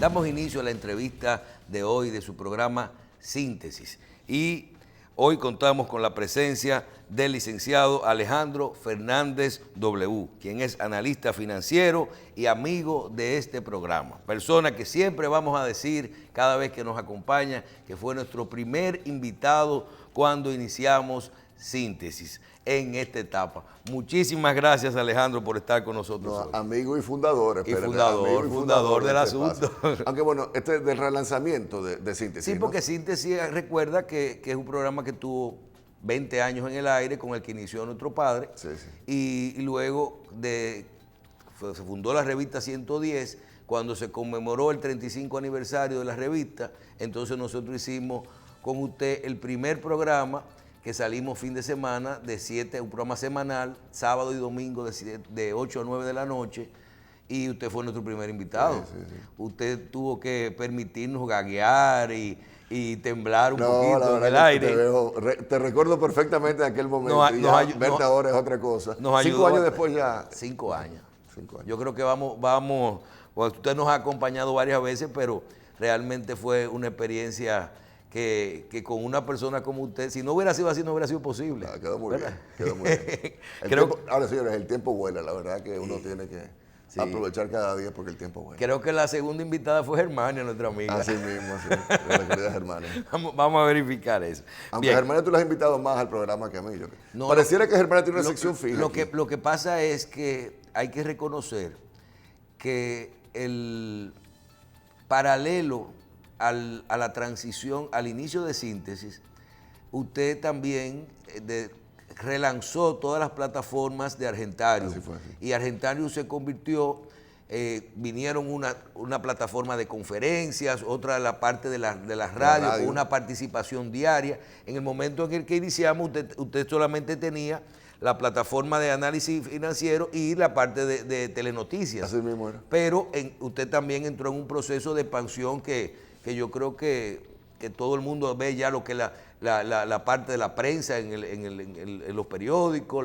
Damos inicio a la entrevista de hoy de su programa Síntesis. Y hoy contamos con la presencia del licenciado Alejandro Fernández W., quien es analista financiero y amigo de este programa. Persona que siempre vamos a decir cada vez que nos acompaña que fue nuestro primer invitado cuando iniciamos Síntesis en esta etapa. Muchísimas gracias, Alejandro, por estar con nosotros hoy. Amigo y fundador. Y fundador del asunto. Aunque bueno, este es del relanzamiento de Síntesis. Sí, porque ¿no? Síntesis, recuerda que es un programa que tuvo 20 años en el aire, con el que inició nuestro padre. Sí, sí. Y luego se fundó la revista 110, cuando se conmemoró el 35 aniversario de la revista. Entonces nosotros hicimos con usted el primer programa que salimos fin de semana un programa semanal, sábado y domingo de 8 a 9 de la noche, y usted fue nuestro primer invitado. Sí, sí, sí. Usted tuvo que permitirnos gaguear y temblar un poquito en el aire. Te recuerdo perfectamente de aquel momento, verte ahora es otra cosa. 5 años después ya. 5 años. 5 años. Yo creo que vamos, usted nos ha acompañado varias veces, pero realmente fue una experiencia que con una persona como usted, si no hubiera sido así, no hubiera sido posible. Quedó muy bien, quedó muy bien. Ahora, señores, el tiempo vuela, la verdad que uno tiene que aprovechar cada día porque el tiempo vuela. Creo que la segunda invitada fue Germania, nuestra amiga. Así mismo, sí, la querida Germania. Vamos a verificar eso. Aunque bien. Germania tú la has invitado más al programa que a mí. Pareciera que Germania tiene una sección fija. Lo que pasa es que hay que reconocer que el paralelo a la transición, al inicio de Síntesis, usted también relanzó todas las plataformas de Argentarium. Así fue, sí. Y Argentarium se convirtió, vinieron una plataforma de conferencias, otra de la parte de la radio, con una participación diaria. En el momento en el que iniciamos, usted solamente tenía la plataforma de análisis financiero y la parte de telenoticias. Así mismo era. Pero usted también entró en un proceso de expansión que yo creo que todo el mundo ve ya lo que la parte de la prensa en los periódicos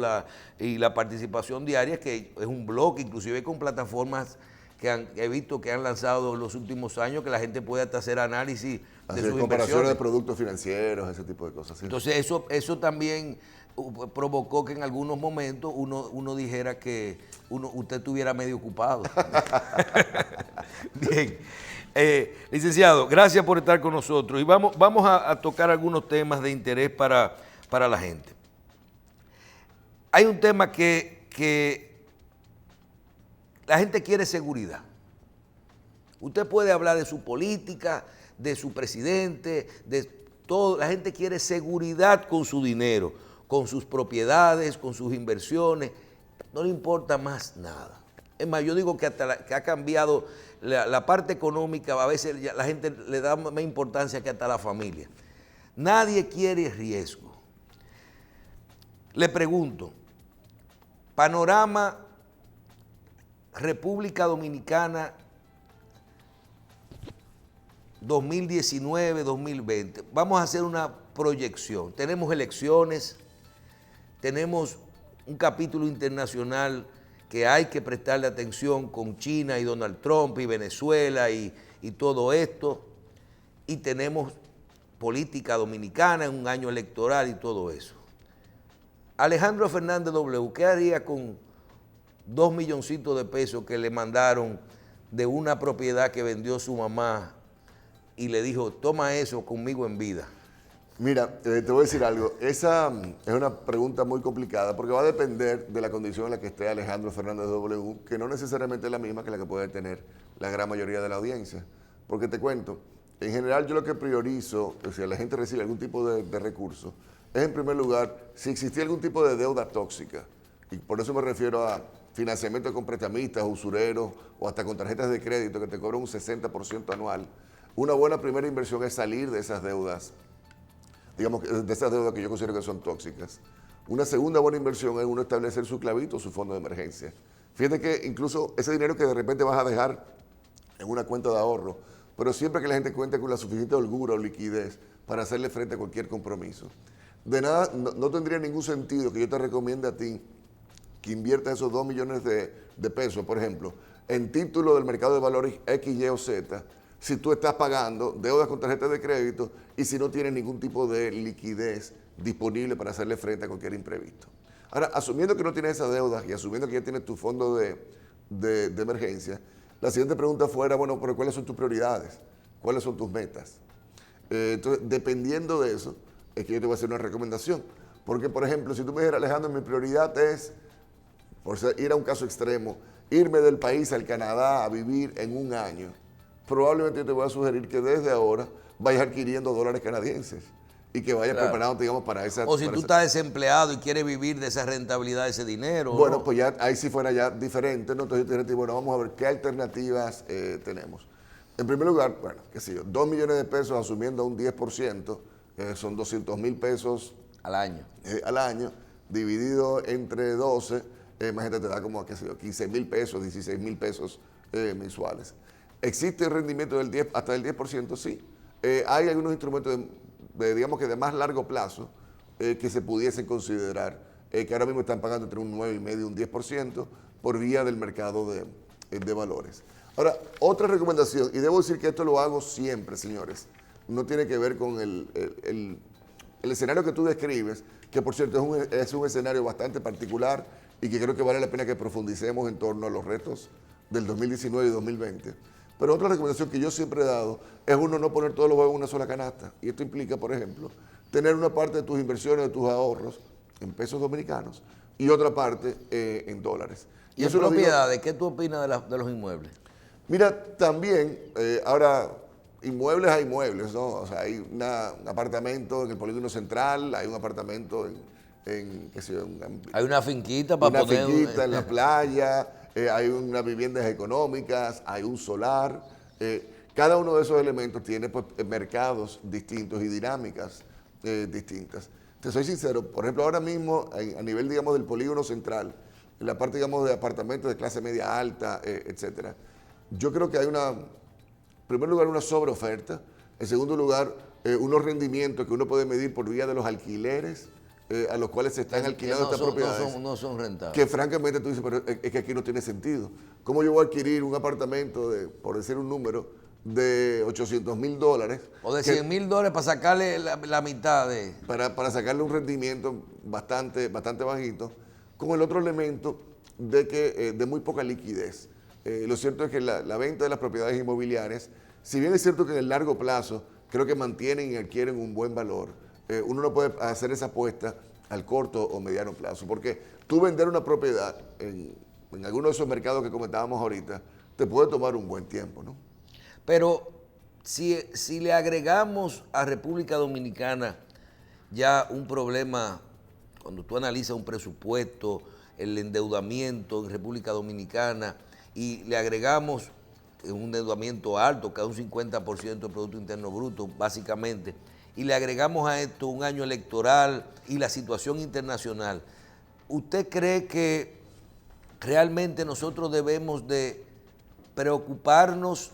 y la participación diaria, que es un blog, inclusive con plataformas que he visto que han lanzado en los últimos años, que la gente puede hasta hacer análisis de sus comparaciones de productos financieros, ese tipo de cosas. ¿Sí? Entonces eso también provocó que en algunos momentos uno dijera que usted estuviera medio ocupado. Bien. Licenciado, gracias por estar con nosotros y vamos a tocar algunos temas de interés para la gente. Hay un tema que la gente quiere seguridad. Usted puede hablar de su política, de su presidente, de todo. La gente quiere seguridad con su dinero, con sus propiedades, con sus inversiones. No le importa más nada. Es más, yo digo que que ha cambiado la parte económica, a veces la gente le da más importancia que hasta la familia. Nadie quiere riesgo. Le pregunto, panorama República Dominicana 2019-2020. Vamos a hacer una proyección. Tenemos elecciones, tenemos un capítulo internacional que hay que prestarle atención con China y Donald Trump y Venezuela y todo esto, y tenemos política dominicana en un año electoral y todo eso. Alejandro Fernández W., ¿qué haría con 2 milloncitos de pesos que le mandaron de una propiedad que vendió su mamá y le dijo, toma eso conmigo en vida? Mira, te voy a decir algo. Esa es una pregunta muy complicada porque va a depender de la condición en la que esté Alejandro Fernández W., que no necesariamente es la misma que la que puede tener la gran mayoría de la audiencia. Porque te cuento, en general yo lo que priorizo, si la gente recibe algún tipo de recurso, es en primer lugar si existía algún tipo de deuda tóxica. Y por eso me refiero a financiamiento con prestamistas, usureros o hasta con tarjetas de crédito que te cobran un 60% anual. Una buena primera inversión es salir de esas deudas, digamos, de esas deudas que yo considero que son tóxicas. Una segunda buena inversión es uno establecer su clavito, su fondo de emergencia. Fíjate que incluso ese dinero que de repente vas a dejar en una cuenta de ahorro, pero siempre que la gente cuente con la suficiente holgura o liquidez para hacerle frente a cualquier compromiso. De nada, no tendría ningún sentido que yo te recomiende a ti que inviertas esos 2 millones de pesos, por ejemplo, en títulos del mercado de valores X, Y o Z, si tú estás pagando deudas con tarjetas de crédito y si no tienes ningún tipo de liquidez disponible para hacerle frente a cualquier imprevisto. Ahora, asumiendo que no tienes esas deudas y asumiendo que ya tienes tu fondo de emergencia, la siguiente pregunta fuera, bueno, pero ¿cuáles son tus prioridades? ¿Cuáles son tus metas? Entonces, dependiendo de eso, es que yo te voy a hacer una recomendación. Porque, por ejemplo, si tú me dijeras, Alejandro, mi prioridad es, ir a un caso extremo, irme del país al Canadá a vivir en un año, probablemente yo te voy a sugerir que desde ahora vayas adquiriendo dólares canadienses y que vayas preparado, digamos, para esa... O si tú estás desempleado y quieres vivir de esa rentabilidad, de ese dinero. Bueno, ¿no? pues ya ahí sí fuera ya diferente, ¿no? Entonces yo te diría, bueno, vamos a ver qué alternativas tenemos. En primer lugar, bueno, qué sé yo, 2 millones de pesos asumiendo un 10%, son 200 mil pesos al año, dividido entre 12, imagínate, te da como, qué sé yo, 15 mil pesos, 16 mil pesos mensuales. ¿Existe el rendimiento del 10, hasta del 10%? Sí. Hay algunos instrumentos digamos que de más largo plazo que se pudiesen considerar, que ahora mismo están pagando entre un 9,5% y un 10% por vía del mercado de valores. Ahora, otra recomendación, y debo decir que esto lo hago siempre, señores, no tiene que ver con el escenario que tú describes, que por cierto es un escenario bastante particular y que creo que vale la pena que profundicemos en torno a los retos del 2019 y 2020. Pero otra recomendación que yo siempre he dado es uno no poner todos los huevos en una sola canasta. Y esto implica, por ejemplo, tener una parte de tus inversiones, de tus ahorros en pesos dominicanos y otra parte en dólares. ¿Y en propiedades? ¿Qué tú opinas de los inmuebles? Mira, también, ahora, inmuebles hay inmuebles, ¿no? O sea, hay un apartamento en el Polígono Central, hay un apartamento qué sé yo, hay una finquita para poner... Una finquita en la playa, hay unas viviendas económicas, hay un solar. Cada uno de esos elementos tiene pues, mercados distintos y dinámicas distintas. Te soy sincero, por ejemplo, ahora mismo, a nivel, digamos, del Polígono Central, en la parte, digamos, de apartamentos de clase media alta, etcétera, yo creo que hay en primer lugar, una sobreoferta. En segundo lugar, unos rendimientos que uno puede medir por vía de los alquileres a los cuales se están alquilando estas propiedades. No son rentables. Que francamente tú dices, pero es que aquí no tiene sentido. ¿Cómo yo voy a adquirir un apartamento por decir un número, de $800,000? O de $100,000 para sacarle la mitad de... Para sacarle un rendimiento bastante bajito, con el otro elemento de muy poca liquidez. Lo cierto es que la venta de las propiedades inmobiliarias, si bien es cierto que en el largo plazo creo que mantienen y adquieren un buen valor, uno no puede hacer esa apuesta al corto o mediano plazo, porque tú vender una propiedad en alguno de esos mercados que comentábamos ahorita, te puede tomar un buen tiempo, ¿no? Pero si le agregamos a República Dominicana ya un problema, cuando tú analizas un presupuesto, el endeudamiento en República Dominicana, y le agregamos un endeudamiento alto, cada un 50% del Producto Interno Bruto, básicamente, y le agregamos a esto un año electoral y la situación internacional, ¿usted cree que realmente nosotros debemos de preocuparnos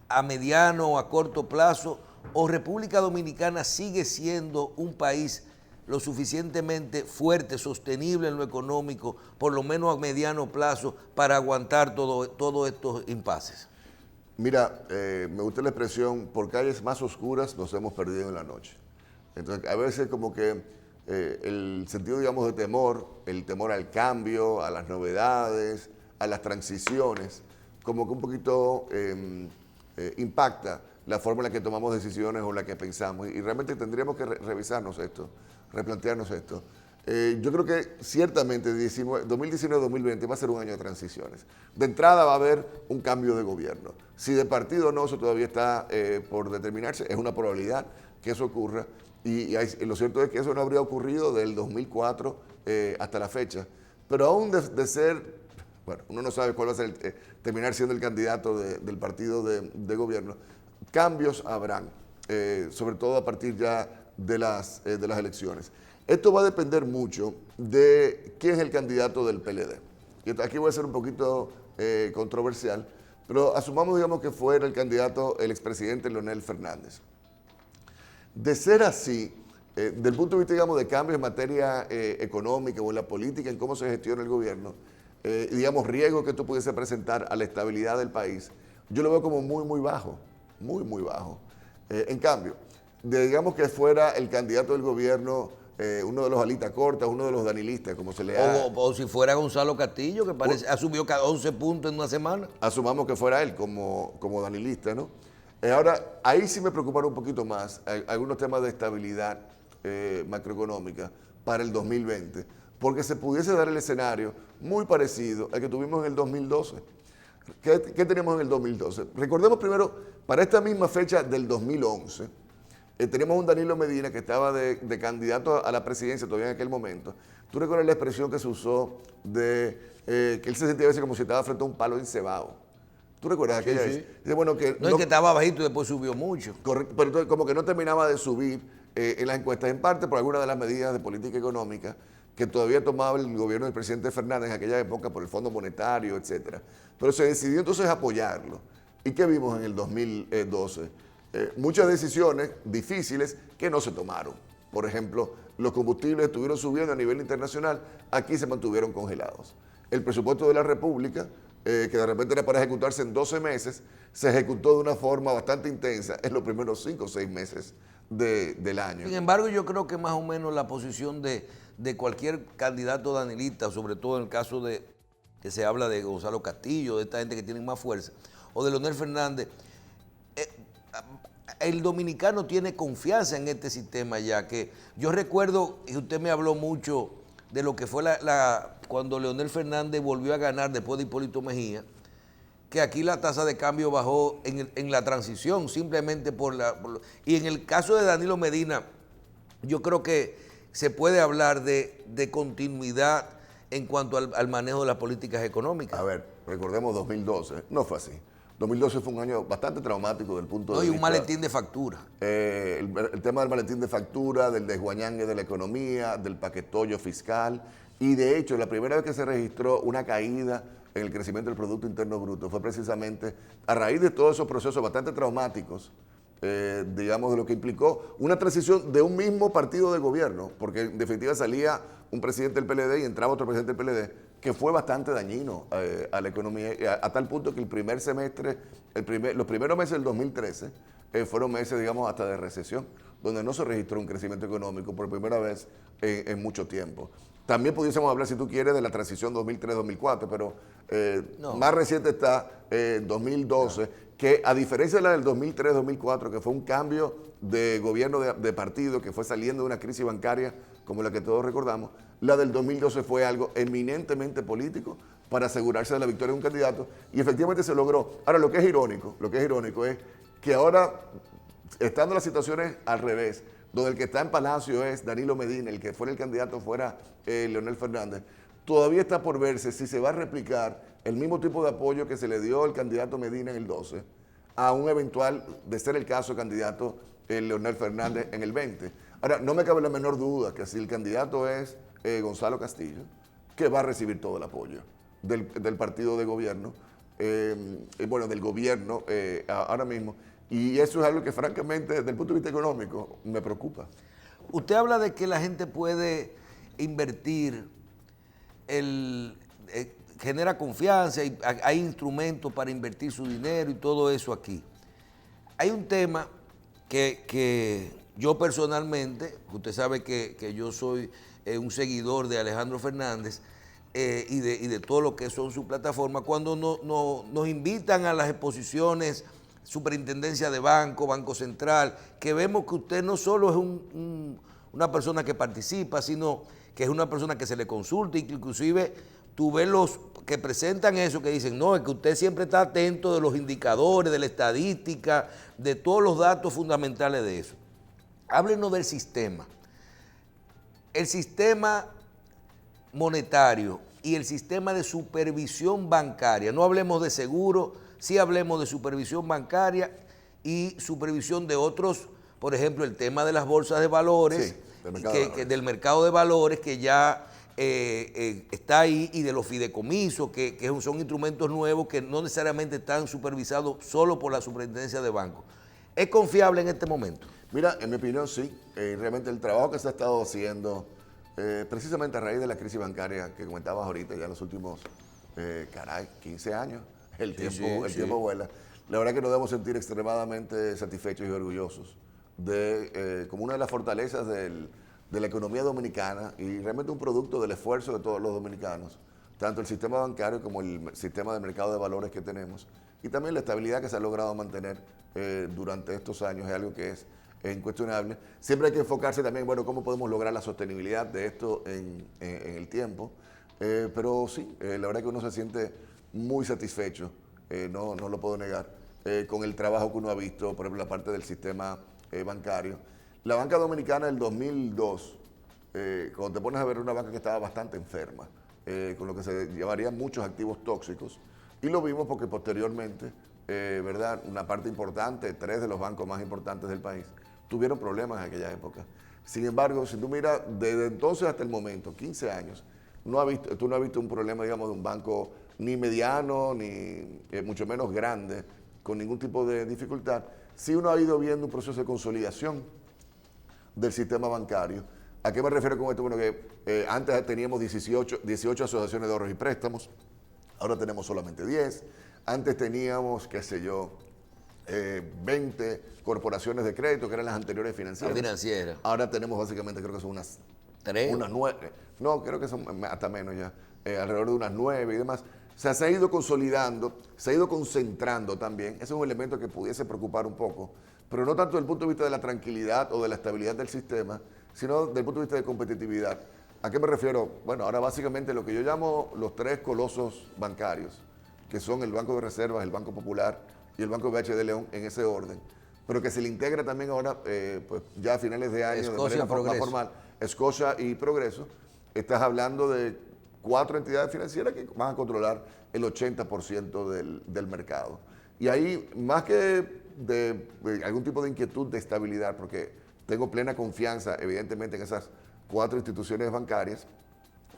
a mediano o a corto plazo, o República Dominicana sigue siendo un país lo suficientemente fuerte, sostenible en lo económico, por lo menos a mediano plazo, para aguantar todos estos impases? Mira, me gusta la expresión, por calles más oscuras nos hemos perdido en la noche. Entonces, a veces como que el sentido, digamos, de temor, el temor al cambio, a las novedades, a las transiciones, como que un poquito impacta la forma en la que tomamos decisiones o la que pensamos. Y realmente tendríamos que revisarnos esto, replantearnos esto. Yo creo que ciertamente 2019-2020 va a ser un año de transiciones. De entrada va a haber un cambio de gobierno. Si de partido o no, eso todavía está por determinarse. Es una probabilidad que eso ocurra. Y lo cierto es que eso no habría ocurrido del 2004 hasta la fecha. Pero aún de ser, bueno, uno no sabe cuál va a ser terminar siendo el candidato del partido de gobierno. Cambios habrán, sobre todo a partir ya de las elecciones. Esto va a depender mucho de quién es el candidato del PLD. Y aquí voy a ser un poquito controversial, pero asumamos, digamos, que fuera el candidato, el expresidente Leonel Fernández. De ser así, del punto de vista, digamos, de cambios en materia económica o en la política, en cómo se gestiona el gobierno, digamos, riesgos que esto pudiese presentar a la estabilidad del país, yo lo veo como muy, muy bajo, muy, muy bajo. En cambio, digamos que fuera el candidato del gobierno, uno de los alitas cortas, uno de los danilistas, como se le ha... O si fuera Gonzalo Castillo, que parece, ha subido 11 puntos en una semana. Asumamos que fuera él como danilista, ¿no? Ahora, ahí sí me preocupan un poquito más algunos temas de estabilidad macroeconómica para el 2020, porque se pudiese dar el escenario muy parecido al que tuvimos en el 2012. ¿Qué teníamos en el 2012? Recordemos primero, para esta misma fecha del 2011, teníamos un Danilo Medina que estaba de candidato a la presidencia todavía en aquel momento. ¿Tú recuerdas la expresión que se usó de que él se sentía a veces como si estaba frente a un palo encebado? ¿Tú recuerdas aquella vez? Dice, bueno, que No es que estaba bajito y después subió mucho. Correcto, pero entonces como que no terminaba de subir en las encuestas, en parte por algunas de las medidas de política económica que todavía tomaba el gobierno del presidente Fernández en aquella época por el Fondo Monetario, etcétera. Pero se decidió entonces apoyarlo. ¿Y qué vimos en el 2012? Muchas decisiones difíciles que no se tomaron. Por ejemplo, los combustibles estuvieron subiendo a nivel internacional, aquí se mantuvieron congelados. El presupuesto de la República, que de repente era para ejecutarse en 12 meses, se ejecutó de una forma bastante intensa en los primeros 5 o 6 meses del año. Sin embargo, yo creo que más o menos la posición de cualquier candidato danilista, sobre todo en el caso de que se habla de Gonzalo Castillo, de esta gente que tiene más fuerza, o de Leonel Fernández, el dominicano tiene confianza en este sistema ya, que yo recuerdo, y usted me habló mucho de lo que fue cuando Leonel Fernández volvió a ganar después de Hipólito Mejía, que aquí la tasa de cambio bajó en la transición, simplemente y en el caso de Danilo Medina, yo creo que se puede hablar de continuidad en cuanto al manejo de las políticas económicas. A ver, recordemos 2012, no fue así. 2012 fue un año bastante traumático del punto de vista... No, y un maletín de factura. El tema del maletín de factura, del desguañangue de la economía, del paquetollo fiscal. Y de hecho, la primera vez que se registró una caída en el crecimiento del Producto Interno Bruto fue precisamente a raíz de todos esos procesos bastante traumáticos, digamos, de lo que implicó una transición de un mismo partido de gobierno, porque en definitiva salía un presidente del PLD y entraba otro presidente del PLD, que fue bastante dañino a la economía, a tal punto que el primer semestre, los primeros meses del 2013 fueron meses, digamos, hasta de recesión, donde no se registró un crecimiento económico por primera vez en mucho tiempo. También pudiésemos hablar, si tú quieres, de la transición 2003-2004, pero más reciente está 2012, que a diferencia de la del 2003-2004, que fue un cambio de gobierno de partido, que fue saliendo de una crisis bancaria como la que todos recordamos, la del 2012 fue algo eminentemente político para asegurarse de la victoria de un candidato y efectivamente se logró. Ahora, lo que es irónico es que ahora, estando las situaciones al revés, donde el que está en Palacio es Danilo Medina, el que fuera el candidato fuera Leonel Fernández, todavía está por verse si se va a replicar el mismo tipo de apoyo que se le dio al candidato Medina en el 12 a un eventual, de ser el caso, candidato Leonel Fernández en el 20. Ahora, no me cabe la menor duda que si el candidato es Gonzalo Castillo, que va a recibir todo el apoyo del partido de gobierno, del gobierno ahora mismo. Y eso es algo que francamente, desde el punto de vista económico, me preocupa. Usted habla de que la gente puede invertir, genera confianza y hay instrumentos para invertir su dinero y todo eso aquí. Hay un tema que yo personalmente, usted sabe que yo soy un seguidor de Alejandro Fernández y de todo lo que son sus plataformas, cuando nos invitan a las exposiciones, Superintendencia de Banco, Banco Central, que vemos que usted no solo es una persona que participa, sino que es una persona que se le consulta y que inclusive tú ves los que presentan eso, que dicen, no, es que usted siempre está atento de los indicadores, de la estadística, de todos los datos fundamentales de eso. Háblenos del sistema. El sistema monetario y el sistema de supervisión bancaria, no hablemos de seguro, sí hablemos de supervisión bancaria y supervisión de otros, por ejemplo, el tema de las bolsas de valores, sí, del mercado de valores que ya está ahí, y de los fideicomisos, que son instrumentos nuevos que no necesariamente están supervisados solo por la superintendencia de bancos. ¿Es confiable en este momento? Mira, en mi opinión sí. Realmente el trabajo que se ha estado haciendo, precisamente a raíz de la crisis bancaria que comentabas ahorita, ya en los últimos, 15 años, el tiempo vuela. la verdad que nos debemos sentir extremadamente satisfechos y orgullosos de como una de las fortalezas de la economía dominicana y realmente un producto del esfuerzo de todos los dominicanos, tanto el sistema bancario como el sistema de mercado de valores que tenemos y también la estabilidad que se ha logrado mantener durante estos años es algo que es incuestionable. Siempre hay que enfocarse también, bueno, cómo podemos lograr la sostenibilidad de esto en el tiempo, pero sí, la verdad que uno se siente muy satisfecho, no lo puedo negar, con el trabajo que uno ha visto, por ejemplo, la parte del sistema bancario. La banca dominicana del 2002, cuando te pones a ver una banca que estaba bastante enferma, con lo que se llamarían muchos activos tóxicos, y lo vimos porque posteriormente, ¿verdad? Una parte importante, 3 de los bancos más importantes del país, tuvieron problemas en aquella época. Sin embargo, si tú miras desde entonces hasta el momento, 15 años, tú no has visto un problema, digamos, de un banco ni mediano, ni mucho menos grande, con ningún tipo de dificultad. Sí uno ha ido viendo un proceso de consolidación del sistema bancario. ¿A qué me refiero con esto? Bueno, que antes teníamos 18 asociaciones de ahorros y préstamos, ahora tenemos solamente 10. Antes teníamos, qué sé yo, 20 corporaciones de crédito, que eran las anteriores financieras. Ahora tenemos básicamente, creo que son unas 9. No, creo que son hasta menos ya, alrededor de unas 9 y demás. O sea, se ha ido consolidando, se ha ido concentrando también. Ese es un elemento que pudiese preocupar un poco, pero no tanto desde el punto de vista de la tranquilidad o de la estabilidad del sistema, sino desde el punto de vista de competitividad. ¿A qué me refiero? Bueno, ahora básicamente lo que yo llamo los 3 colosos bancarios, que son el Banco de Reservas, el Banco Popular y el Banco BH de León, en ese orden, pero que se le integra también ahora, pues ya a finales de año, de manera más formal, Scotia y Progreso. Estás hablando de 4 entidades financieras que van a controlar el 80% del mercado. Y ahí, más que de algún tipo de inquietud de estabilidad, porque tengo plena confianza, evidentemente, en esas 4 instituciones bancarias,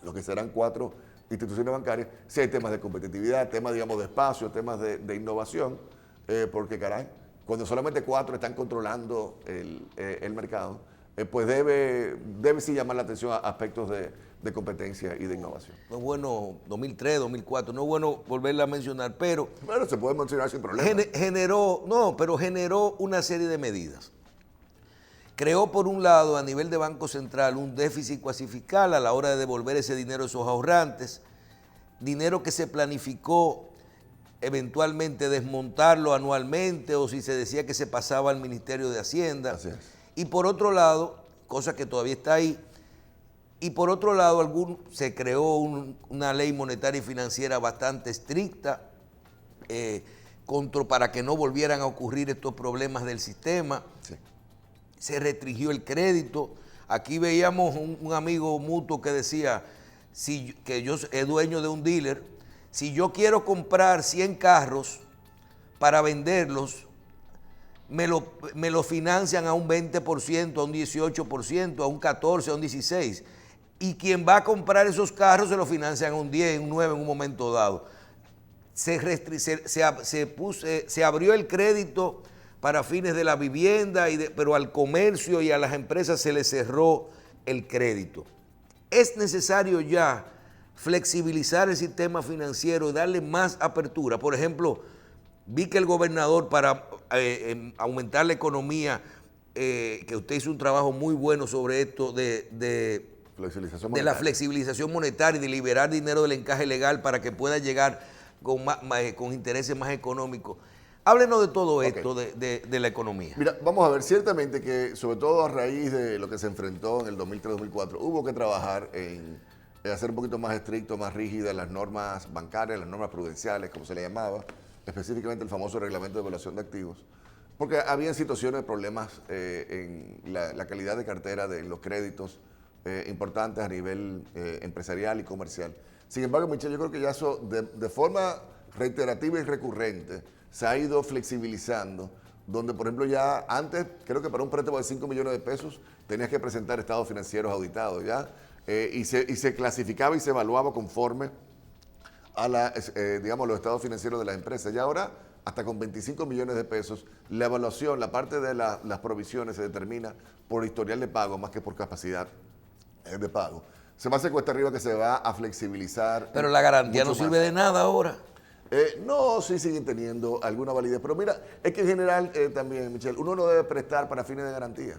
lo que serán 4 instituciones bancarias, si hay temas de competitividad, temas, digamos, de espacio, temas de innovación, porque, caray, cuando solamente 4 están controlando el mercado, pues debe sí llamar la atención a aspectos de competencia y de innovación. No es bueno 2003, 2004, no es bueno volverla a mencionar, pero... Bueno, se puede mencionar sin problema. Generó una serie de medidas. Creó, por un lado, a nivel de Banco Central, un déficit cuasi fiscal a la hora de devolver ese dinero a esos ahorrantes, dinero que se planificó eventualmente desmontarlo anualmente o si se decía que se pasaba al Ministerio de Hacienda. Así es. Y por otro lado, cosa que todavía está ahí, y por otro lado se creó una ley monetaria y financiera bastante estricta para que no volvieran a ocurrir estos problemas del sistema. Sí. Se restringió el crédito. Aquí veíamos un amigo mutuo que decía que yo soy dueño de un dealer, si yo quiero comprar 100 carros para venderlos, me lo financian a un 20%, a un 18%, a un 14%, a un 16%. Y quien va a comprar esos carros se lo financian a un 10%, un 9% en un momento dado. Se abrió el crédito para fines de la vivienda, pero al comercio y a las empresas se les cerró el crédito. Es necesario ya flexibilizar el sistema financiero y darle más apertura. Por ejemplo, vi que el gobernador, para aumentar la economía, que usted hizo un trabajo muy bueno sobre esto de la flexibilización monetaria y de liberar dinero del encaje legal para que pueda llegar con intereses más económicos. Háblenos de todo esto, de la economía. Mira, vamos a ver, ciertamente que sobre todo a raíz de lo que se enfrentó en el 2003-2004, hubo que trabajar en hacer un poquito más estricto, más rígidas las normas bancarias, las normas prudenciales, como se le llamaba, específicamente el famoso reglamento de evaluación de activos, porque había situaciones de problemas en la calidad de cartera de los créditos importantes a nivel empresarial y comercial. Sin embargo, Michelle, yo creo que ya eso de forma reiterativa y recurrente se ha ido flexibilizando, donde por ejemplo ya antes, creo que para un préstamo de 5 millones de pesos tenías que presentar estados financieros auditados, ¿ya? Y se clasificaba y se evaluaba conforme a digamos, los estados financieros de las empresas. Y ahora, hasta con 25 millones de pesos, la evaluación, la parte de las provisiones se determina por historial de pago más que por capacidad de pago. Se me hace cuesta arriba que se va a flexibilizar. Pero la garantía no sirve de nada ahora. No, sí siguen teniendo alguna validez, pero mira, es que en general también, Michelle, uno no debe prestar para fines de garantía.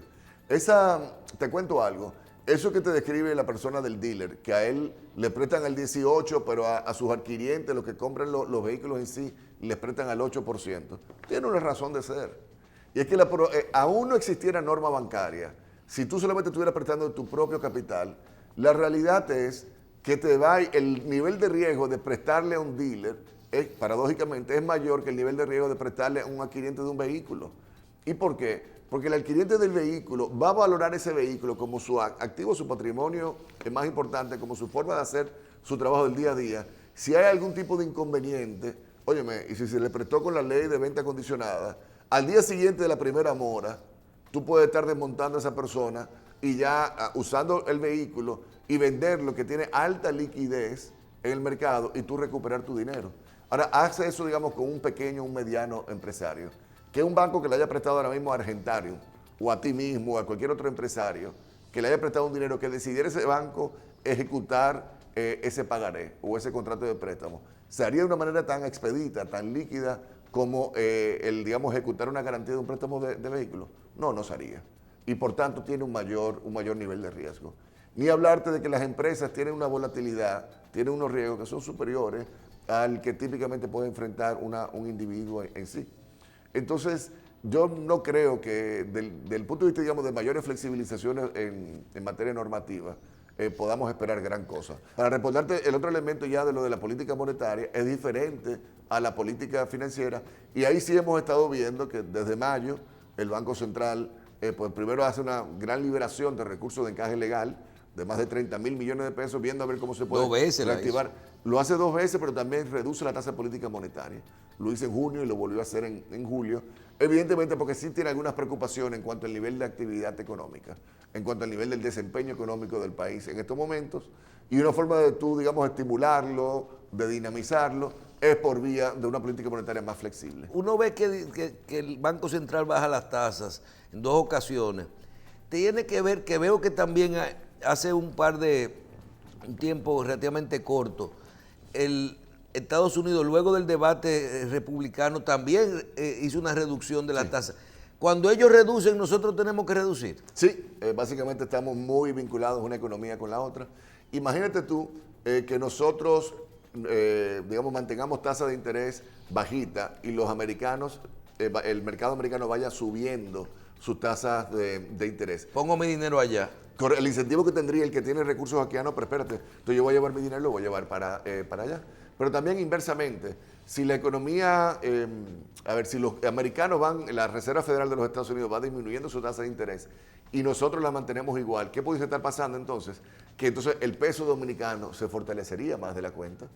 Te cuento algo, eso que te describe la persona del dealer, que a él le prestan al 18%, pero a sus adquirientes, los que compran los vehículos en sí, les prestan al 8%, tiene una razón de ser. Y es que aún no existiera norma bancaria, si tú solamente estuvieras prestando de tu propio capital, la realidad es que el nivel de riesgo de prestarle a un dealer, paradójicamente, es mayor que el nivel de riesgo de prestarle a un adquiriente de un vehículo. ¿Y por qué? Porque el adquiriente del vehículo va a valorar ese vehículo como su activo, su patrimonio más importante, como su forma de hacer su trabajo del día a día. Si hay algún tipo de inconveniente, óyeme, y si se le prestó con la ley de venta condicionada, al día siguiente de la primera mora, tú puedes estar desmontando a esa persona y ya usando el vehículo y venderlo, que tiene alta liquidez en el mercado, y tú recuperar tu dinero. Ahora, hace eso, digamos, con un pequeño, un mediano empresario, que un banco que le haya prestado ahora mismo a Argentarium, o a ti mismo, o a cualquier otro empresario, que le haya prestado un dinero, que decidiera ese banco ejecutar ese pagaré o ese contrato de préstamo, se haría de una manera tan expedita, tan líquida, como digamos, ejecutar una garantía de un préstamo de vehículo. No, no se haría. Y por tanto tiene un mayor nivel de riesgo. Ni hablarte de que las empresas tienen una volatilidad, tienen unos riesgos que son superiores al que típicamente puede enfrentar un individuo en sí. Entonces, yo no creo que del punto de vista, digamos, de mayores flexibilizaciones en materia normativa, podamos esperar gran cosa. Para responderte, el otro elemento ya de lo de la política monetaria es diferente a la política financiera, y ahí sí hemos estado viendo que desde mayo el Banco Central, pues primero hace una gran liberación de recursos de encaje legal, de más de 30.000 millones de pesos, viendo a ver cómo se puede reactivar. Lo hace 2 veces, pero también reduce la tasa de política monetaria. Lo hizo en junio y lo volvió a hacer en julio. Evidentemente porque sí tiene algunas preocupaciones en cuanto al nivel de actividad económica, en cuanto al nivel del desempeño económico del país en estos momentos. Y una forma de tú, digamos, estimularlo, de dinamizarlo, es por vía de una política monetaria más flexible. Uno ve que el Banco Central baja las tasas en 2 ocasiones. Tiene que ver, que veo que también hace un tiempo relativamente corto, el Estados Unidos, luego del debate republicano, también hizo una reducción de la tasa. Cuando ellos reducen, nosotros tenemos que reducir. Sí, básicamente estamos muy vinculados una economía con la otra. Imagínate tú que nosotros, digamos, mantengamos tasa de interés bajita y los americanos, el mercado americano vaya subiendo sus tasas de interés. Pongo mi dinero allá. El incentivo que tendría el que tiene recursos aquí, no, pero espérate, entonces yo voy a llevar mi dinero y lo voy a llevar para allá. Pero también inversamente, si la economía, si los americanos la Reserva Federal de los Estados Unidos va disminuyendo su tasa de interés y nosotros la mantenemos igual, ¿qué pudiese estar pasando entonces? Que entonces el peso dominicano se fortalecería más de la cuenta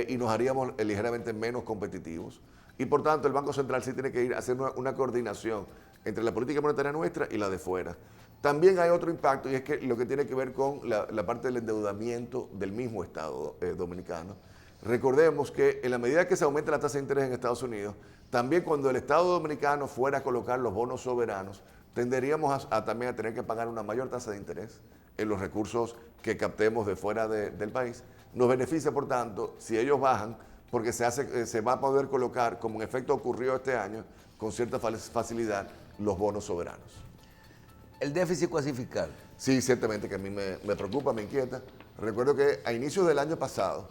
y nos haríamos ligeramente menos competitivos. Y por tanto el Banco Central sí tiene que ir a hacer una coordinación entre la política monetaria nuestra y la de fuera. También hay otro impacto, y es que lo que tiene que ver con la parte del endeudamiento del mismo Estado dominicano. Recordemos que en la medida que se aumenta la tasa de interés en Estados Unidos, también cuando el Estado dominicano fuera a colocar los bonos soberanos, tenderíamos también a tener que pagar una mayor tasa de interés en los recursos que captemos de fuera del país. Nos beneficia, por tanto, si ellos bajan, porque se va a poder colocar, como en efecto ocurrió este año, con cierta facilidad, los bonos soberanos. El déficit cuasi fiscal. Sí, ciertamente que a mí me preocupa, me inquieta. Recuerdo que a inicios del año pasado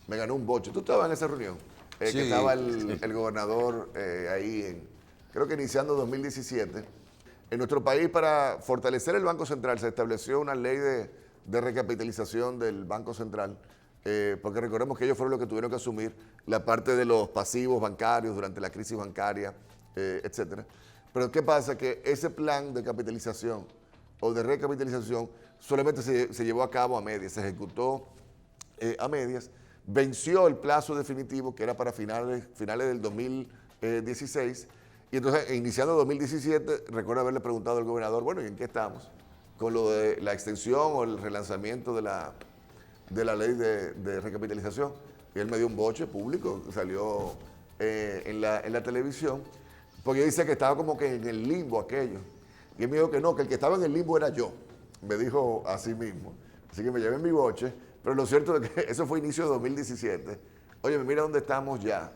me ganó un boche. ¿Tú estabas en esa reunión? Sí. Que estaba el gobernador ahí, creo que iniciando 2017. En nuestro país, para fortalecer el Banco Central, se estableció una ley de recapitalización del Banco Central, porque recordemos que ellos fueron los que tuvieron que asumir la parte de los pasivos bancarios durante la crisis bancaria, etcétera. Pero ¿qué pasa? Que ese plan de capitalización o de recapitalización solamente se llevó a cabo a medias, se ejecutó a medias, venció el plazo definitivo que era para finales del 2016, y entonces iniciando 2017, recuerdo haberle preguntado al gobernador, bueno, ¿y en qué estamos? Con lo de la extensión o el relanzamiento de la ley de recapitalización. Y él me dio un boche público, salió en la televisión, porque dice que estaba como que en el limbo aquello. Y él me dijo que no, que el que estaba en el limbo era yo. Me dijo así mismo. Así que me llevé mi boche. Pero lo cierto es que eso fue inicio de 2017. Oye, mira dónde estamos ya.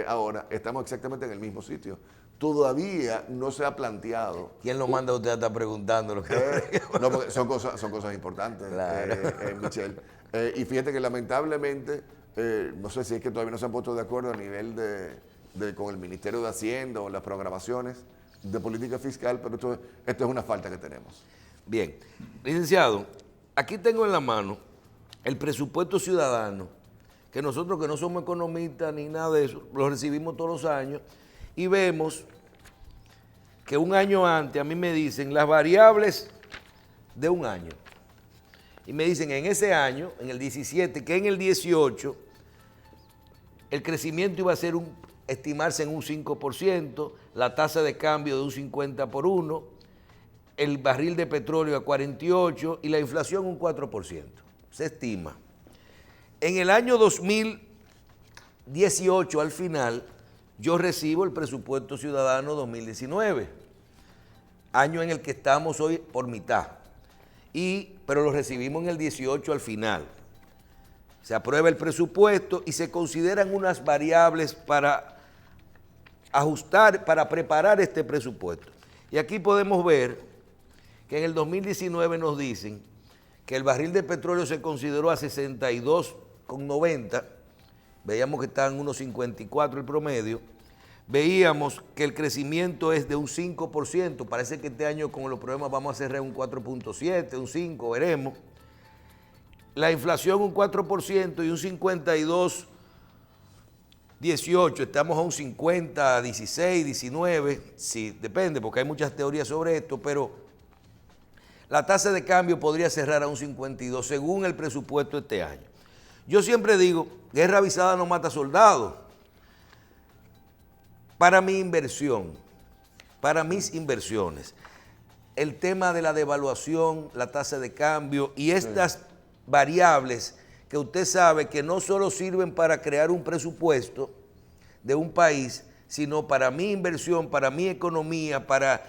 Ahora estamos exactamente en el mismo sitio. Todavía no se ha planteado. ¿Quién lo manda a usted a estar preguntando lo que No, porque son cosas importantes, Claro. Michelle. Y fíjate que lamentablemente, no sé si es que todavía no se han puesto de acuerdo a nivel con el Ministerio de Hacienda o las programaciones de política fiscal, pero esto es una falta que tenemos. Bien, licenciado, aquí tengo en la mano el presupuesto ciudadano, que nosotros que no somos economistas ni nada de eso, lo recibimos todos los años y vemos que un año antes a mí me dicen las variables de un año. Y me dicen en ese año, en el 17, que en el 18 el crecimiento iba a ser estimarse en un 5%, la tasa de cambio de un 50 por 1, el barril de petróleo a 48 y la inflación un 4%. Se estima. En el año 2018, al final, yo recibo el presupuesto ciudadano 2019, año en el que estamos hoy por mitad, pero lo recibimos en el 18 al final. Se aprueba el presupuesto y se consideran unas variables para ajustar, para preparar este presupuesto. Y aquí podemos ver que en el 2019 nos dicen que el barril de petróleo se consideró a 62,90, veíamos que está en unos 54 el promedio, veíamos que el crecimiento es de un 5%, parece que este año con los problemas vamos a cerrar un 4.7, un 5, veremos. La inflación un 4% y un 52,18, estamos a un 50, 16, 19, sí, depende porque hay muchas teorías sobre esto, pero la tasa de cambio podría cerrar a un 52 según el presupuesto este año. Yo siempre digo, guerra avisada no mata soldados. Para mi inversión, para mis inversiones, el tema de la devaluación, la tasa de cambio y estas variables que usted sabe que no solo sirven para crear un presupuesto de un país, sino para mi inversión, para mi economía, para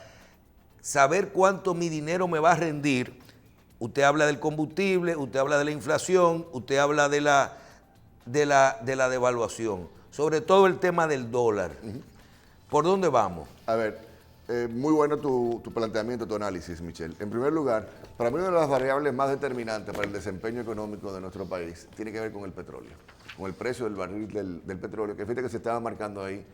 saber cuánto mi dinero me va a rendir. Usted habla del combustible, usted habla de la inflación, usted habla de la devaluación, sobre todo el tema del dólar. ¿Por dónde vamos? A ver, muy bueno tu planteamiento, tu análisis, Michelle. En primer lugar, para mí una de las variables más determinantes para el desempeño económico de nuestro país tiene que ver con el petróleo, con el precio del barril del petróleo, que fíjate que se estaba marcando ahí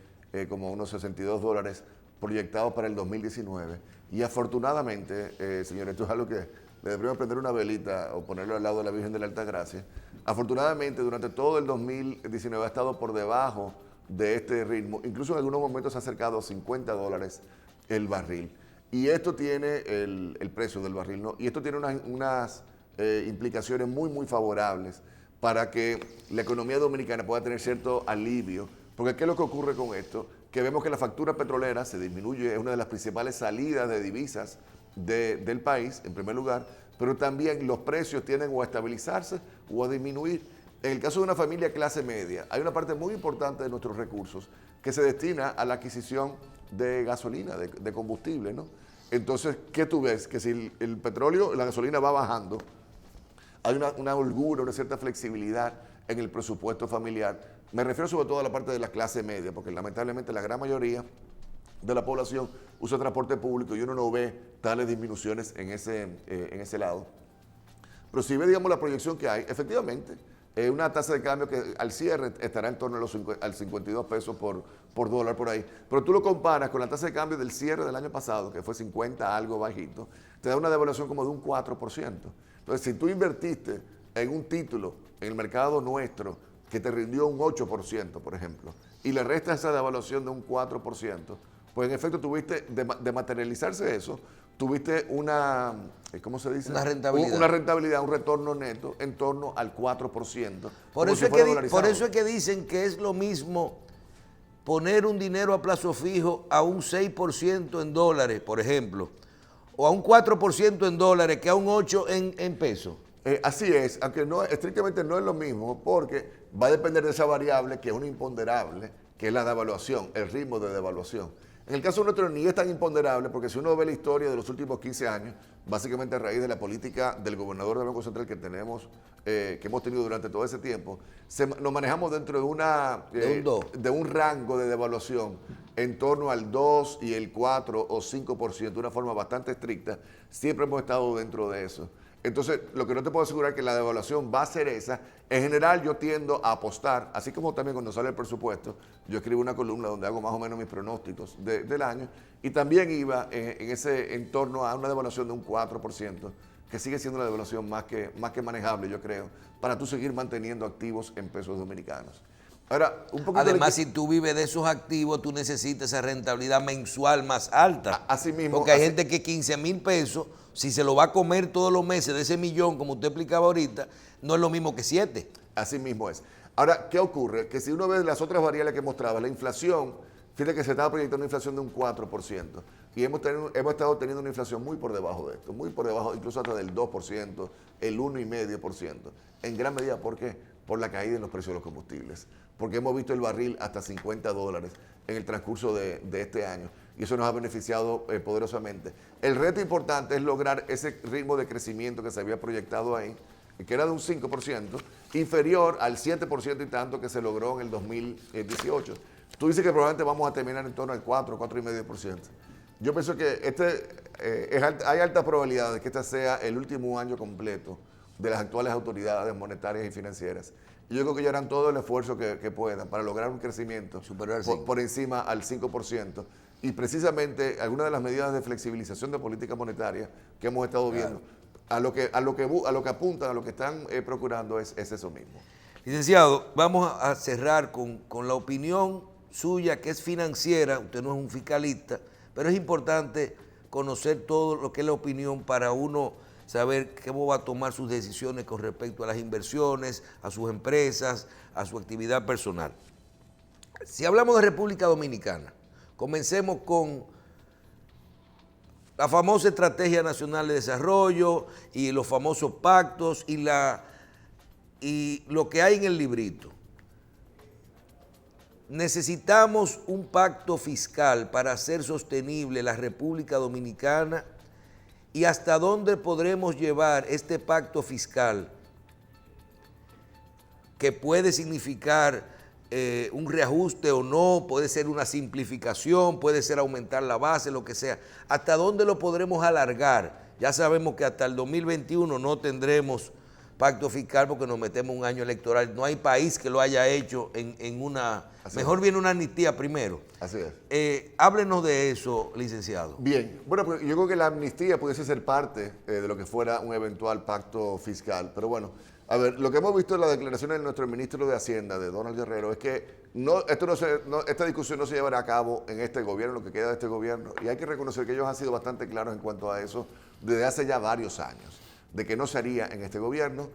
como unos $62 proyectados para el 2019. Y afortunadamente, señores, esto es algo que le deberíamos prender una velita o ponerlo al lado de la Virgen de la Altagracia. Afortunadamente, durante todo el 2019 ha estado por debajo de este ritmo, incluso en algunos momentos se ha acercado a $50 el barril. Y esto tiene el precio del barril, ¿no? Y esto tiene unas implicaciones muy favorables para que la economía dominicana pueda tener cierto alivio. Porque ¿qué es lo que ocurre con esto? Que vemos que la factura petrolera se disminuye, es una de las principales salidas de divisas del país, en primer lugar, pero también los precios tienden o a estabilizarse o a disminuir. En el caso de una familia clase media, hay una parte muy importante de nuestros recursos que se destina a la adquisición de gasolina, de combustible, ¿no? Entonces, ¿qué tú ves? Que si el petróleo, la gasolina va bajando, hay una holgura, una cierta flexibilidad en el presupuesto familiar. Me refiero sobre todo a la parte de la clase media, porque lamentablemente la gran mayoría de la población usa transporte público y uno no ve tales disminuciones en ese lado. Pero si ve, digamos, la proyección que hay, efectivamente, una tasa de cambio que al cierre estará en torno al 52 pesos por dólar por ahí. Pero tú lo comparas con la tasa de cambio del cierre del año pasado, que fue 50 algo bajito, te da una devaluación como de un 4%. Entonces, si tú invertiste en un título en el mercado nuestro que te rindió un 8%, por ejemplo, y le restas esa devaluación de un 4%, pues en efecto tuviste, de materializarse eso, tuviste una, ¿cómo se dice? Una rentabilidad. Una rentabilidad, un retorno neto en torno al 4%. Por eso es que dicen que es lo mismo poner un dinero a plazo fijo a un 6% en dólares, por ejemplo, o a un 4% en dólares que a un 8% en pesos. Así es, aunque estrictamente no es lo mismo, porque va a depender de esa variable que es una imponderable, que es la devaluación, el ritmo de devaluación. En el caso nuestro ni es tan imponderable, porque si uno ve la historia de los últimos 15 años, básicamente a raíz de la política del gobernador del Banco Central que tenemos, que hemos tenido durante todo ese tiempo, nos manejamos dentro de un rango de devaluación en torno al 2 y el 4 o 5%, de una forma bastante estricta. Siempre hemos estado dentro de eso. Entonces, lo que no te puedo asegurar es que la devaluación va a ser esa. En general, yo tiendo a apostar, así como también cuando sale el presupuesto, yo escribo una columna donde hago más o menos mis pronósticos del año, y también iba en ese entorno a una devaluación de un 4%, que sigue siendo una devaluación más que manejable, yo creo, para tú seguir manteniendo activos en pesos dominicanos. Ahora, un poquito además, si tú vives de esos activos, tú necesitas esa rentabilidad mensual más alta. Así mismo. Porque hay gente que 15,000 pesos, si se lo va a comer todos los meses de ese millón, como usted explicaba ahorita, no es lo mismo que 7. Así mismo es. Ahora, ¿qué ocurre? Que si uno ve las otras variables que mostraba, la inflación, fíjate que se estaba proyectando una inflación de un 4%. Y hemos estado teniendo una inflación muy por debajo de esto, muy por debajo, incluso hasta del 2%, el 1,5%. En gran medida, ¿por qué? Por la caída en los precios de los combustibles. Porque hemos visto el barril hasta $50 en el transcurso de este año. Y eso nos ha beneficiado poderosamente. El reto importante es lograr ese ritmo de crecimiento que se había proyectado ahí, que era de un 5%, inferior al 7% y tanto que se logró en el 2018. Tú dices que probablemente vamos a terminar en torno al 4, 4,5%. Yo pienso que hay altas probabilidades de que este sea el último año completo de las actuales autoridades monetarias y financieras. Y yo creo que ellos harán todo el esfuerzo que puedan para lograr un crecimiento por encima al 5%. Y precisamente algunas de las medidas de flexibilización de política monetaria que hemos estado viendo, a lo que apuntan, a lo que están procurando es eso mismo. Licenciado, vamos a cerrar con la opinión suya, que es financiera. Usted no es un fiscalista, pero es importante conocer todo lo que es la opinión para uno saber cómo va a tomar sus decisiones con respecto a las inversiones, a sus empresas, a su actividad personal. Si hablamos de República Dominicana, comencemos con la famosa Estrategia Nacional de Desarrollo y los famosos pactos y lo que hay en el librito. Necesitamos un pacto fiscal para hacer sostenible la República Dominicana. ¿Y hasta dónde podremos llevar este pacto fiscal que puede significar un reajuste o no, puede ser una simplificación, puede ser aumentar la base, lo que sea? ¿Hasta dónde lo podremos alargar? Ya sabemos que hasta el 2021 no tendremos pacto fiscal porque nos metemos en un año electoral. No hay país que lo haya hecho en una... Mejor viene una amnistía primero. Así es. Háblenos de eso, licenciado. Bien, bueno, pues yo creo que la amnistía pudiese ser parte de lo que fuera un eventual pacto fiscal. Pero bueno, a ver, lo que hemos visto en las declaraciones de nuestro ministro de Hacienda, de Donald Guerrero, es que esta discusión no se llevará a cabo en este gobierno, lo que queda de este gobierno. Y hay que reconocer que ellos han sido bastante claros en cuanto a eso desde hace ya varios años, de que no se haría en este gobierno.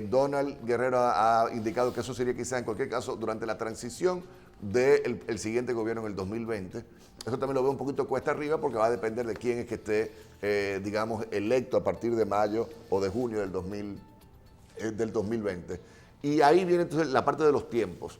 Donald Guerrero ha indicado que eso sería quizá en cualquier caso durante la transición del siguiente gobierno en el 2020. Eso también lo veo un poquito cuesta arriba porque va a depender de quién es que esté, digamos, electo a partir de mayo o de junio del 2020. Y ahí viene entonces la parte de los tiempos,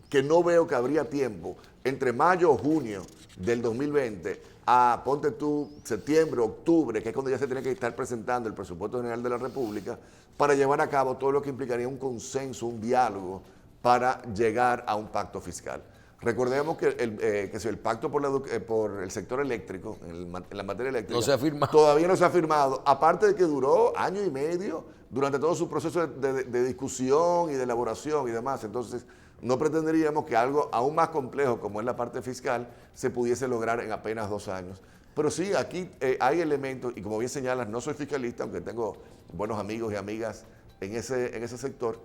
que no veo que habría tiempo entre mayo o junio del 2020 a, ponte tú, septiembre, octubre, que es cuando ya se tiene que estar presentando el presupuesto general de la República, para llevar a cabo todo lo que implicaría un consenso, un diálogo, para llegar a un pacto fiscal. Recordemos que el pacto por el sector eléctrico, en la materia eléctrica, no se ha firmado. Todavía no se ha firmado, aparte de que duró año y medio durante todo su proceso de discusión y de elaboración y demás. Entonces, no pretenderíamos que algo aún más complejo como es la parte fiscal se pudiese lograr en apenas 2 años. Pero sí, aquí hay elementos, y como bien señalas, no soy fiscalista, aunque tengo buenos amigos y amigas en ese sector,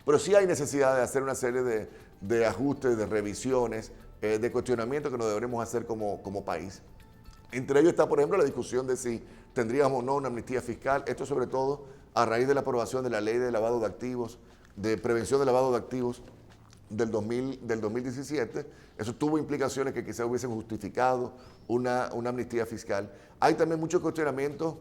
pero sí hay necesidad de hacer una serie de ajustes, de revisiones, de cuestionamientos que nos deberemos hacer como país. Entre ellos está, por ejemplo, la discusión de si tendríamos o no una amnistía fiscal, esto sobre todo a raíz de la aprobación de la ley de lavado de activos, de prevención de lavado de activos del 2017. Eso tuvo implicaciones que quizás hubiesen justificado una amnistía fiscal. Hay también muchos cuestionamientos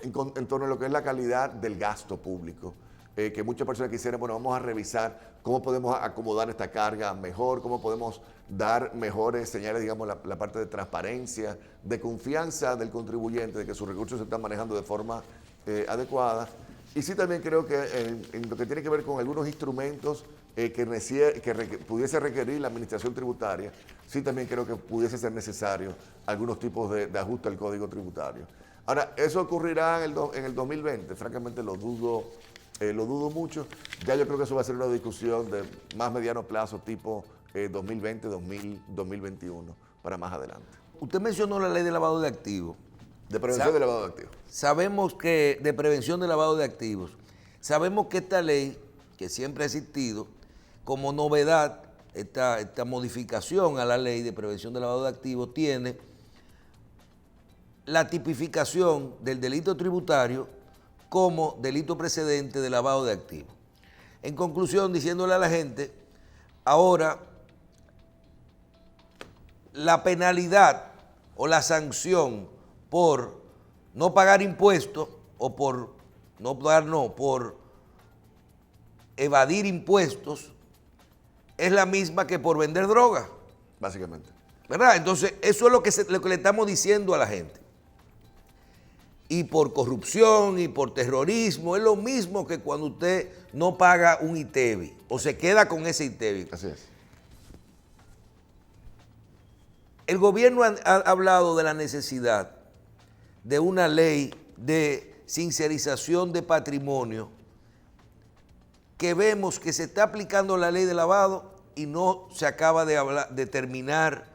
en torno a lo que es la calidad del gasto público. que muchas personas quisieran, bueno, vamos a revisar cómo podemos acomodar esta carga mejor, cómo podemos dar mejores señales, digamos, la parte de transparencia, de confianza del contribuyente, de que sus recursos se están manejando de forma adecuada. Y sí también creo que en lo que tiene que ver con algunos instrumentos que pudiese requerir la administración tributaria, sí también creo que pudiese ser necesario algunos tipos de ajuste al código tributario. Ahora, ¿eso ocurrirá en el 2020? Francamente lo dudo mucho. Ya yo creo que eso va a ser una discusión de más mediano plazo, tipo 2020, 2021, para más adelante. Usted mencionó la ley de lavado de activos. De prevención de lavado de activos. Sabemos que, de prevención de lavado de activos, sabemos que esta ley, que siempre ha existido, como novedad, esta modificación a la ley de prevención de lavado de activos tiene la tipificación del delito tributario como delito precedente de lavado de activos. En conclusión, diciéndole a la gente, ahora la penalidad o la sanción por no pagar impuestos o por evadir impuestos es la misma que por vender droga. Básicamente. ¿Verdad? Entonces, eso es lo que le estamos diciendo a la gente. Y por corrupción y por terrorismo, es lo mismo que cuando usted no paga un ITEVI o se queda con ese ITEVI. Así es. El gobierno ha hablado de la necesidad de una ley de sincerización de patrimonio, que vemos que se está aplicando la ley de lavado y no se acaba de terminar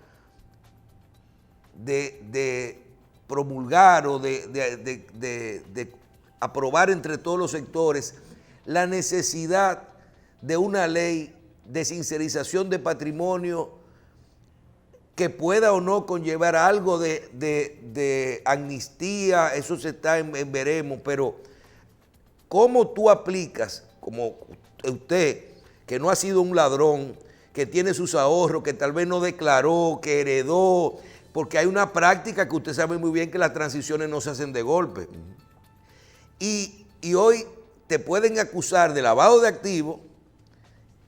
de promulgar o de aprobar entre todos los sectores la necesidad de una ley de sincerización de patrimonio que pueda o no conllevar algo de amnistía. Eso se está en veremos, pero ¿cómo tú aplicas, como usted, que no ha sido un ladrón, que tiene sus ahorros, que tal vez no declaró, que heredó, porque hay una práctica que usted sabe muy bien que las transiciones no se hacen de golpe? Y hoy te pueden acusar de lavado de activos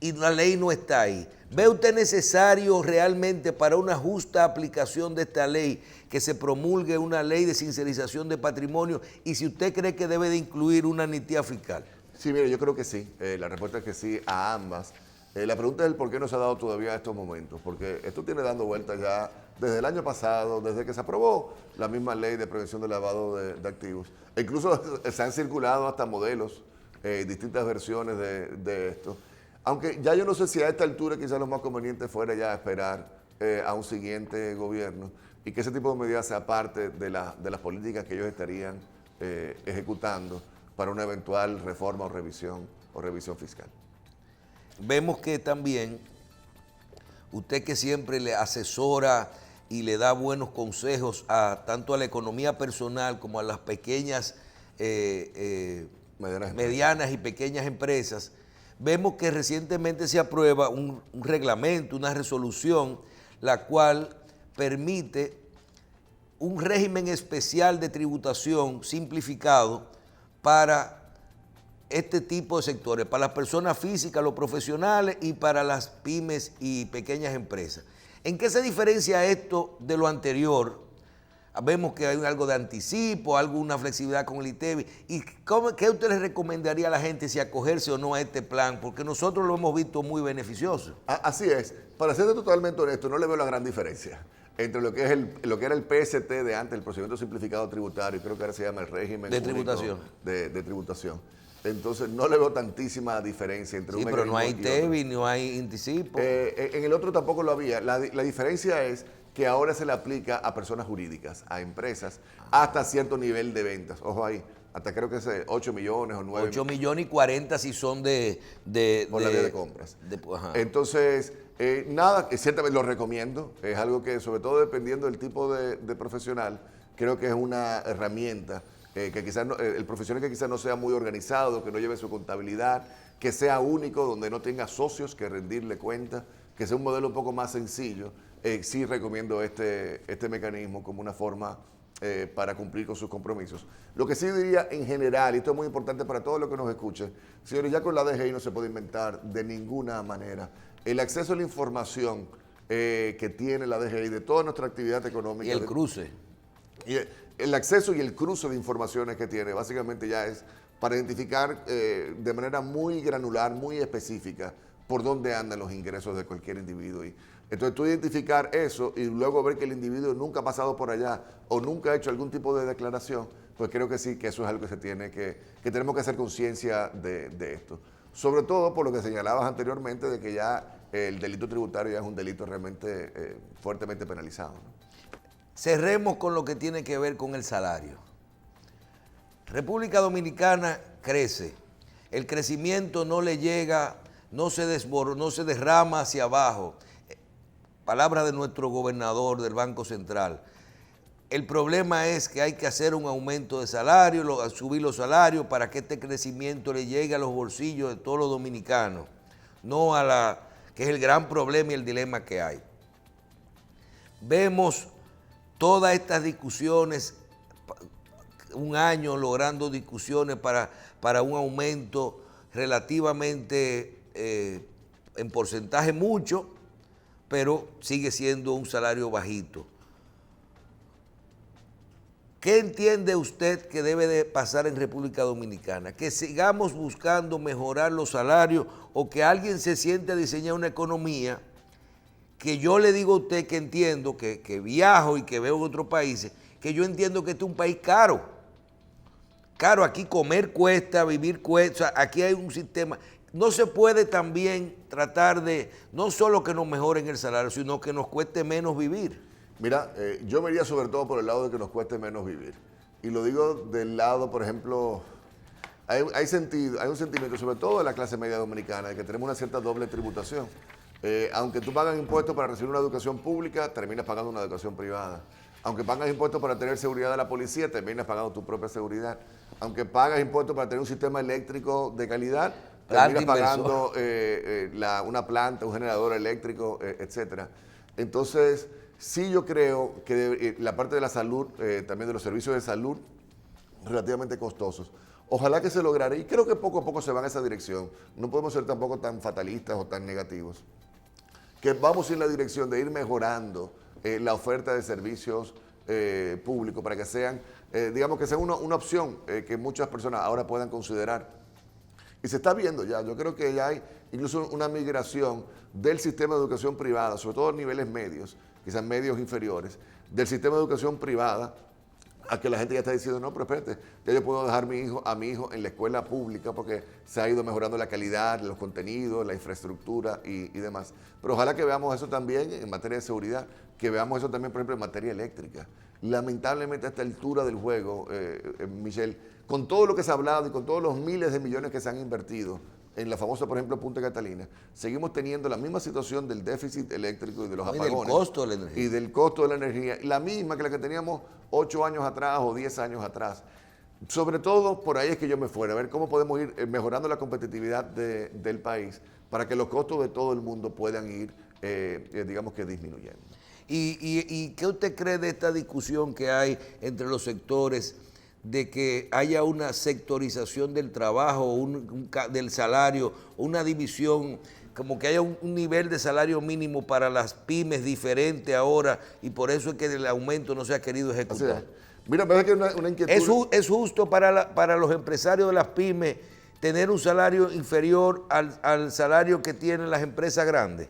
y la ley no está ahí. ¿Ve usted necesario realmente para una justa aplicación de esta ley que se promulgue una ley de sincerización de patrimonio? Y si usted cree que debe de incluir una amnistía fiscal. Sí, mire, yo creo que sí. La respuesta es que sí a ambas. La pregunta es el por qué no se ha dado todavía a estos momentos, porque esto tiene dando vueltas ya desde el año pasado, desde que se aprobó la misma ley de prevención del lavado de activos. E incluso se han circulado hasta modelos, distintas versiones de esto. Aunque ya yo no sé si a esta altura quizás lo más conveniente fuera ya esperar a un siguiente gobierno y que ese tipo de medidas sea parte de las políticas que ellos estarían ejecutando para una eventual reforma o revisión fiscal. Vemos que también usted, que siempre le asesora y le da buenos consejos tanto a la economía personal como a las pequeñas, medianas y pequeñas empresas, vemos que recientemente se aprueba un reglamento, una resolución, la cual permite un régimen especial de tributación simplificado para este tipo de sectores, para las personas físicas, los profesionales y para las pymes y pequeñas empresas. ¿En qué se diferencia esto de lo anterior? Vemos que hay algo de anticipo, alguna flexibilidad con el ITEVI. ¿Y qué usted le recomendaría a la gente si acogerse o no a este plan? Porque nosotros lo hemos visto muy beneficioso. Así es. Para ser totalmente honesto, no le veo la gran diferencia entre lo que era el PST de antes, el procedimiento simplificado tributario, creo que ahora se llama el régimen de tributación. De tributación. Entonces no le veo tantísima diferencia entre un pero no hay ITEVI, no hay anticipo. En el otro tampoco lo había. La diferencia es que ahora se le aplica a personas jurídicas, a empresas, hasta cierto nivel de ventas. Ojo ahí, hasta creo que es 8 millones o 9 8 millones y 40 si son por la vía de compras. Entonces, nada, ciertamente lo recomiendo. Es algo que, sobre todo dependiendo del tipo de profesional, creo que es una herramienta que quizás el profesional que quizás no sea muy organizado, que no lleve su contabilidad, que sea único, donde no tenga socios que rendirle cuenta, que sea un modelo un poco más sencillo. Sí recomiendo este mecanismo como una forma para cumplir con sus compromisos. Lo que sí diría en general, y esto es muy importante para todos los que nos escuchen, señores, ya con la DGI no se puede inventar de ninguna manera. El acceso a la información que tiene la DGI de toda nuestra actividad económica. Y el cruce. Y el acceso y el cruce de informaciones que tiene, básicamente ya es para identificar de manera muy granular, muy específica, por dónde andan los ingresos de cualquier individuo. Y entonces tú identificar eso y luego ver que el individuo nunca ha pasado por allá o nunca ha hecho algún tipo de declaración, pues creo que sí, que eso es algo que se tiene que tenemos que hacer conciencia de esto. Sobre todo por lo que señalabas anteriormente de que ya el delito tributario ya es un delito realmente fuertemente penalizado, ¿no? Cerremos con lo que tiene que ver con el salario. República Dominicana crece. El crecimiento no le llega, no se derrama hacia abajo. Palabra de nuestro gobernador del Banco Central. El problema es que hay que hacer un aumento de salario, subir los salarios para que este crecimiento le llegue a los bolsillos de todos los dominicanos, no que es el gran problema y el dilema que hay. Vemos todas estas discusiones, un año logrando discusiones para un aumento relativamente en porcentaje mucho, pero sigue siendo un salario bajito. ¿Qué entiende usted que debe de pasar en República Dominicana? ¿Que sigamos buscando mejorar los salarios o que alguien se siente a diseñar una economía que yo le digo a usted que entiendo, que viajo y que veo en otros países, que yo entiendo que este es un país caro? Caro, aquí comer cuesta, vivir cuesta, aquí hay un sistema. No se puede también tratar de, no solo que nos mejoren el salario, sino que nos cueste menos vivir. Mira, yo me iría sobre todo por el lado de que nos cueste menos vivir. Y lo digo del lado, por ejemplo, hay un sentimiento, sobre todo de la clase media dominicana, de que tenemos una cierta doble tributación. Aunque tú pagas impuestos para recibir una educación pública, terminas pagando una educación privada. Aunque pagas impuestos para tener seguridad de la policía, terminas pagando tu propia seguridad. Aunque pagas impuestos para tener un sistema eléctrico de calidad, terminas pagando una planta, un generador eléctrico, etcétera. Entonces, sí, yo creo que la parte de la salud, también de los servicios de salud, relativamente costosos. Ojalá que se lograra, y creo que poco a poco se va en esa dirección. No podemos ser tampoco tan fatalistas o tan negativos. Que vamos en la dirección de ir mejorando la oferta de servicios públicos para que sean, digamos que sean una opción que muchas personas ahora puedan considerar. Y se está viendo ya, yo creo que ya hay incluso una migración del sistema de educación privada, sobre todo a niveles medios, quizás medios inferiores, del sistema de educación privada a que la gente ya está diciendo, no, pero espérate, ya yo puedo dejar a mi hijo en la escuela pública porque se ha ido mejorando la calidad, los contenidos, la infraestructura y demás. Pero ojalá que veamos eso también en materia de seguridad, que veamos eso también, por ejemplo, en materia eléctrica. Lamentablemente a esta altura del juego, Michelle, con todo lo que se ha hablado y con todos los miles de millones que se han invertido en la famosa, por ejemplo, Punta Catalina, seguimos teniendo la misma situación del déficit eléctrico y de los apagones. Y del costo de la energía. Y del costo de la energía, la misma que la que teníamos 8 años atrás o 10 años atrás. Sobre todo, por ahí es que yo me fuera, a ver cómo podemos ir mejorando la competitividad del país para que los costos de todo el mundo puedan ir, digamos que disminuyendo. ¿Y qué usted cree de esta discusión que hay entre los sectores de que haya una sectorización del trabajo, del salario, una división, como que haya un nivel de salario mínimo para las pymes diferente ahora y por eso es que el aumento no se ha querido ejecutar? Mira, me parece que es una inquietud. ¿Es justo para los empresarios de las pymes tener un salario inferior al salario que tienen las empresas grandes?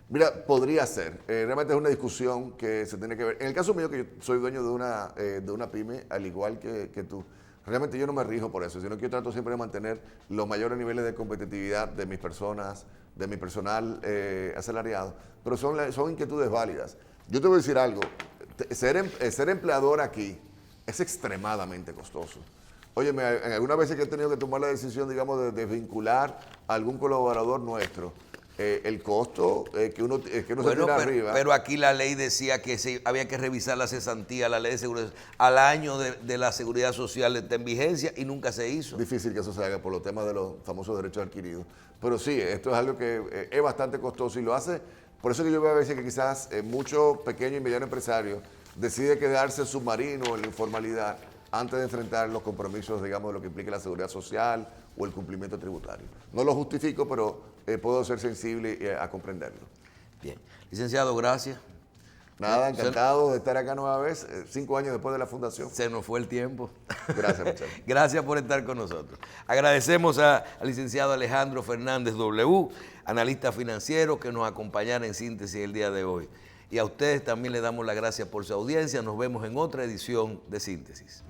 Mira, podría ser. Realmente es una discusión que se tiene que ver. En el caso mío, que yo soy dueño de una pyme, al igual que tú, realmente yo no me rijo por eso, sino que yo trato siempre de mantener los mayores niveles de competitividad de mis personas, de mi personal asalariado, pero son inquietudes válidas. Yo te voy a decir algo, ser empleador aquí es extremadamente costoso. Óyeme, en algunas veces que he tenido que tomar la decisión, digamos, de desvincular a algún colaborador nuestro, el costo que uno se tira arriba. Pero aquí la ley decía que había que revisar la cesantía, la ley de seguridad al año de la seguridad social está en vigencia y nunca se hizo. Difícil que eso se haga por los temas de los famosos derechos adquiridos. Pero sí, esto es algo que es bastante costoso y lo hace. Por eso que yo veo a veces que quizás muchos pequeños y medianos empresarios decide quedarse submarino en la informalidad antes de enfrentar los compromisos, digamos, de lo que implica la seguridad social o el cumplimiento tributario. No lo justifico, pero puedo ser sensible a comprenderlo. Bien. Licenciado, gracias. Nada, encantado de estar acá nueva vez, 5 años después de la fundación. Se nos fue el tiempo. Gracias, muchachos. Gracias por estar con nosotros. Agradecemos al licenciado Alejandro Fernández W., analista financiero, que nos acompañara en Síntesis el día de hoy. Y a ustedes también les damos las gracias por su audiencia. Nos vemos en otra edición de Síntesis.